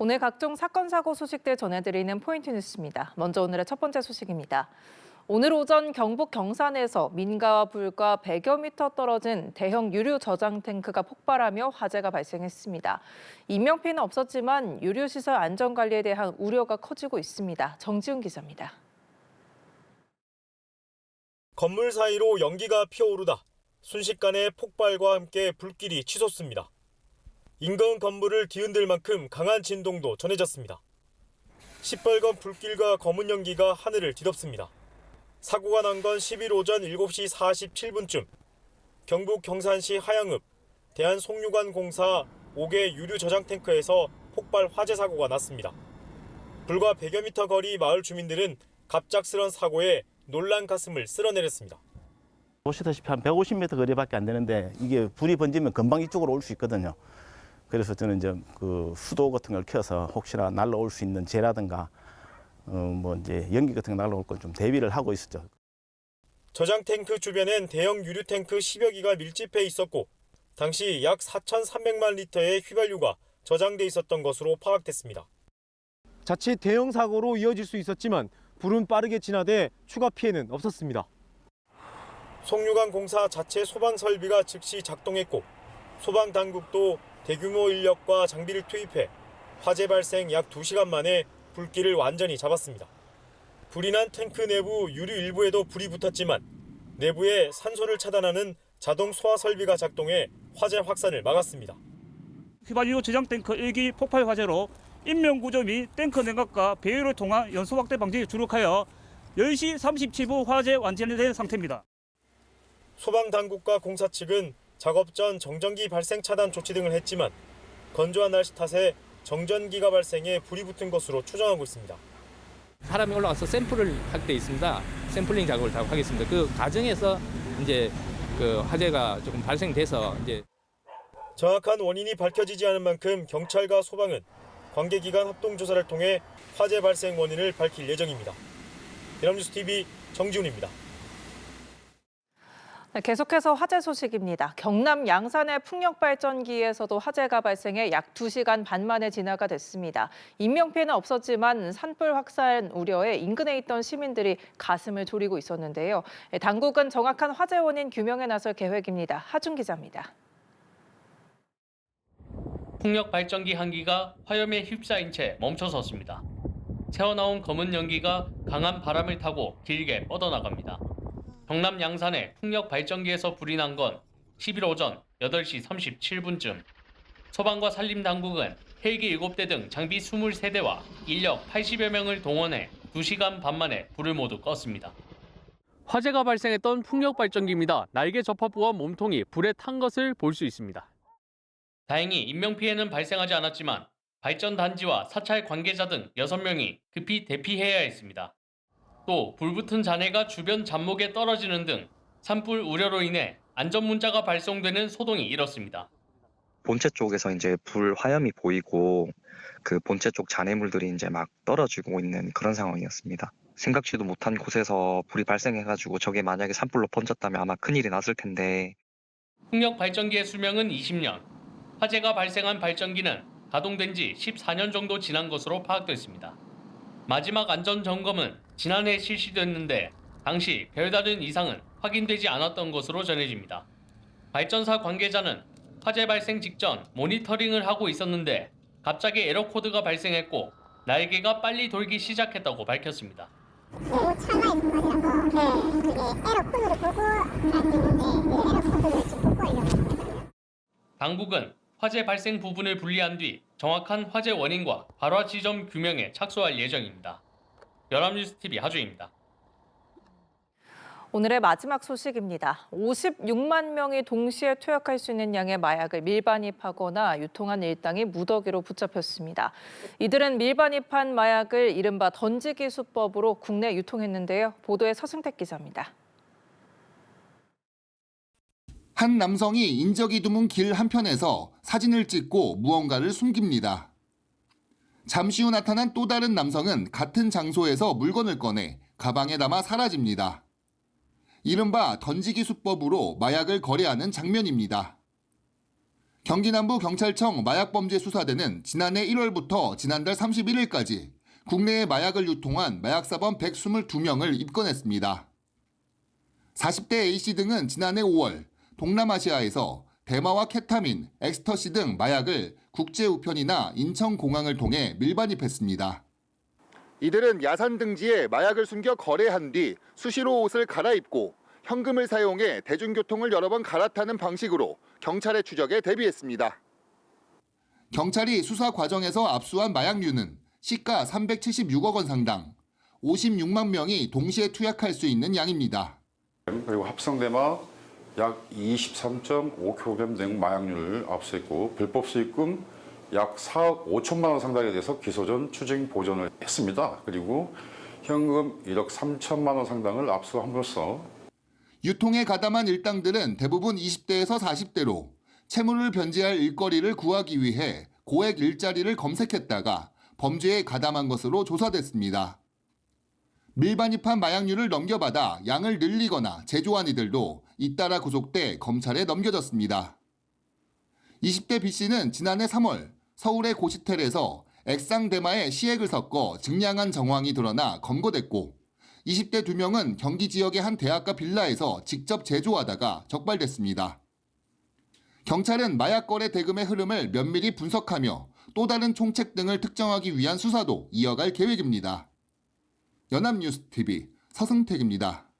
오늘 각종 사건, 사고 소식들 전해드리는 포인트 뉴스입니다. 먼저 오늘의 첫 번째 소식입니다. 오늘 오전 경북 경산에서 민가와 불과 100여 미터 떨어진 대형 유류 저장 탱크가 폭발하며 화재가 발생했습니다. 인명피해는 없었지만 유류시설 안전관리에 대한 우려가 커지고 있습니다. 정지훈 기자입니다. 건물 사이로 연기가 피어오르다 순식간에 폭발과 함께 불길이 치솟습니다. 인근 건물을 뒤흔들 만큼 강한 진동도 전해졌습니다. 시뻘건 불길과 검은 연기가 하늘을 뒤덮습니다. 사고가 난 건 10일 오전 7시 47분쯤 경북 경산시 하양읍 대한송유관공사 5개 유류 저장 탱크에서 폭발 화재 사고가 났습니다. 불과 100여 미터 거리 마을 주민들은 갑작스런 사고에 놀란 가슴을 쓸어내렸습니다. 보시다시피 한 150m 거리밖에 안 되는데 이게 불이 번지면 금방 이쪽으로 올 수 있거든요. 그래서 저는 이제 그 수도 같은 걸 켜서 혹시나 날라올 수 있는 재라든가 이제 연기 같은 거 날라올 건 좀 대비를 하고 있었죠. 저장 탱크 주변엔 대형 유류 탱크 10여 기가 밀집해 있었고 당시 약 4,300만 리터의 휘발유가 저장돼 있었던 것으로 파악됐습니다. 자칫 대형 사고로 이어질 수 있었지만 불은 빠르게 진화돼 추가 피해는 없었습니다. 송유관공사 자체 소방 설비가 즉시 작동했고 소방 당국도 대규모 인력과 장비를 투입해 화재 발생 약 2시간 만에 불길을 완전히 잡았습니다. 불이 난 탱크 내부 유류 일부에도 불이 붙었지만 내부에 산소를 차단하는 자동 소화 설비가 작동해 화재 확산을 막았습니다. 휘발유 저장 탱크 1기 폭발 화재로 인명구조 및 탱크 냉각과 배율을 통한 연소 확대 방지에 주력하여 10시 37분 화재 완전된 상태입니다. 소방당국과 공사 측은 작업 전 정전기 발생 차단 조치 등을 했지만 건조한 날씨 탓에 정전기가 발생해 불이 붙은 것으로 추정하고 있습니다. 사람이 올라가서 샘플을 할 때 있습니다. 샘플링 작업을 하겠습니다. 그 과정에서 이제 그 화재가 조금 발생돼서 이제 정확한 원인이 밝혀지지 않은 만큼 경찰과 소방은 관계기관 합동 조사를 통해 화재 발생 원인을 밝힐 예정입니다. 연합뉴스 TV 정지훈입니다. 네, 계속해서 화재 소식입니다. 경남 양산의 풍력발전기에서도 화재가 발생해 약 2시간 반 만에 진화가 됐습니다. 인명피해는 없었지만 산불 확산 우려에 인근에 있던 시민들이 가슴을 졸이고 있었는데요. 당국은 정확한 화재 원인 규명에 나설 계획입니다. 하준 기자입니다. 풍력발전기 한 기가 화염에 휩싸인 채 멈춰섰습니다. 새어나온 검은 연기가 강한 바람을 타고 길게 뻗어나갑니다. 경남 양산의 풍력발전기에서 불이 난 건 10일 오전 8시 37분쯤. 소방과 산림당국은 헬기 7대 등 장비 23대와 인력 80여 명을 동원해 2시간 반 만에 불을 모두 껐습니다. 화재가 발생했던 풍력발전기입니다. 날개 접합부와 몸통이 불에 탄 것을 볼 수 있습니다. 다행히 인명피해는 발생하지 않았지만 발전단지와 사찰 관계자 등 6명이 급히 대피해야 했습니다. 또 불붙은 잔해가 주변 잡목에 떨어지는 등 산불 우려로 인해 안전문자가 발송되는 소동이 일었습니다. 본체 쪽에서 이제 불 화염이 보이고 그 본체 쪽 잔해물들이 이제 막 떨어지고 있는 그런 상황이었습니다. 생각지도 못한 곳에서 불이 발생해가지고 저게 만약에 산불로 번졌다면 아마 큰일이 났을 텐데. 풍력 발전기의 수명은 20년. 화재가 발생한 발전기는 가동된 지 14년 정도 지난 것으로 파악됐습니다. 마지막 안전 점검은 지난해 실시됐는데 당시 별다른 이상은 확인되지 않았던 것으로 전해집니다. 발전사 관계자는 화재 발생 직전 모니터링을 하고 있었는데 갑자기 에러 코드가 발생했고 날개가 빨리 돌기 시작했다고 밝혔습니다. 차가 있는 거라서 그게 에러 코드를 보고 에러 코드를 지금 보고 있는. 당국은 화재 발생 부분을 분리한 뒤 정확한 화재 원인과 발화 지점 규명에 착수할 예정입니다. 연합뉴스 TV 하주입니다. 오늘의 마지막 소식입니다. 56만 명이 동시에 투약할 수 있는 양의 마약을 밀반입하거나 유통한 일당이 무더기로 붙잡혔습니다. 이들은 밀반입한 마약을 이른바 던지기 수법으로 국내 유통했는데요. 보도에 서승택 기자입니다. 한 남성이 인적이 드문 길 한편에서 사진을 찍고 무언가를 숨깁니다. 잠시 후 나타난 또 다른 남성은 같은 장소에서 물건을 꺼내 가방에 담아 사라집니다. 이른바 던지기 수법으로 마약을 거래하는 장면입니다. 경기남부경찰청 마약범죄수사대는 지난해 1월부터 지난달 31일까지 국내에 마약을 유통한 마약사범 122명을 입건했습니다. 40대 A씨 등은 지난해 5월 동남아시아에서 대마와 케타민, 엑스터시 등 마약을 국제우편이나 인천공항을 통해 밀반입했습니다. 이들은 야산 등지에 마약을 숨겨 거래한 뒤 수시로 옷을 갈아입고 현금을 사용해 대중교통을 여러 번 갈아타는 방식으로 경찰의 추적에 대비했습니다. 경찰이 수사 과정에서 압수한 마약류는 시가 376억 원 상당, 56만 명이 동시에 투약할 수 있는 양입니다. 그리고 합성대마 약 23.5kg 등 마약류를 압수했고 불법 수익금 약 4억 5천만 원 상당에 대해서 기소 전 추징 보전을 했습니다. 그리고 현금 1억 3천만 원 상당을 압수함으로써 유통에 가담한 일당들은 대부분 20대에서 40대로 채무를 변제할 일거리를 구하기 위해 고액 일자리를 검색했다가 범죄에 가담한 것으로 조사됐습니다. 밀반입한 마약류를 넘겨받아 양을 늘리거나 제조한 이들도 잇따라 구속돼 검찰에 넘겨졌습니다. 20대 B씨는 지난해 3월 서울의 고시텔에서 액상대마에 시액을 섞어 증량한 정황이 드러나 검거됐고 20대 2명은 경기 지역의 한 대학가 빌라에서 직접 제조하다가 적발됐습니다. 경찰은 마약 거래 대금의 흐름을 면밀히 분석하며 또 다른 총책 등을 특정하기 위한 수사도 이어갈 계획입니다. 연합뉴스TV 서승택입니다.